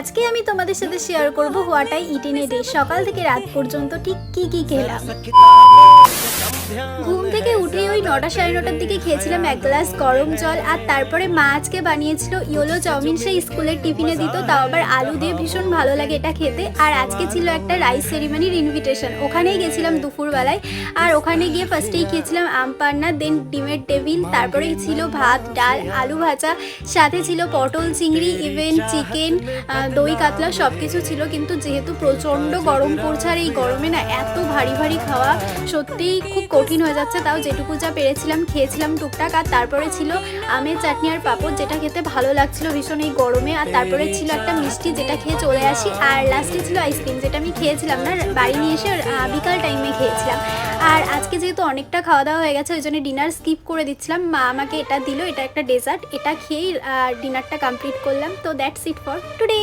আজকে আমি তোমাদের সাথে শেয়ার করব what I it in a day. সকাল থেকে রাত পর্যন্ত ঠিক কি খেলাম। ঘুম থেকে উঠে ওই 9টা সাড়ে 9টার দিকে খেয়েছিলাম এক গ্লাস গরম জল, আর তারপরে মা আজকে বানিয়েছিল ইয়োলো চাউমিন। সেই স্কুলের টিফিনে দিত, তাও আবার আলু দিয়ে, ভীষণ ভালো লাগে এটা খেতে। আর আজকে ছিল একটা রাইস সেরিমনির ইনভিটেশন, ওখানেই গেছিলাম দুপুরবেলায়। আর ওখানে গিয়ে ফার্স্টেই খেয়েছিলাম আম পান্না, দেন ডিমের টেবিল, তারপরে ছিল ভাত, ডাল, আলু ভাজা, সাথে ছিল পটল চিংড়ি, ইভেন চিকেন, দই কাতলা, সব কিছু ছিল। কিন্তু যেহেতু প্রচণ্ড গরম পড়ছে, আর এই গরমে না এত ভারী ভারী খাওয়া সত্যিই খুব কঠিন হয়ে যাচ্ছে। তাও যেটুকু যা পেরেছিলাম খেয়েছিলাম টুকটাক। আর তারপরে ছিল আমের চাটনি আর পাঁপড়, যেটা খেতে ভালো লাগছিল ভীষণ এই গরমে। আর তারপরে ছিল একটা মিষ্টি, যেটা খেয়ে চলে আসি। আর লাস্টে ছিল আইসক্রিম, যেটা আমি খেয়েছিলাম না, বাড়ি নিয়ে এসে বিকাল টাইমে খেয়েছিলাম। আর আজকে যেহেতু অনেকটা খাওয়া দাওয়া হয়ে গেছে, ওই জন্য ডিনার স্কিপ করে দিচ্ছিলাম। মা আমাকে এটা দিল, এটা একটা ডেজার্ট, এটা খেয়েই ডিনারটা কমপ্লিট করলাম। তো দ্যাটস ইট ফর টুডে।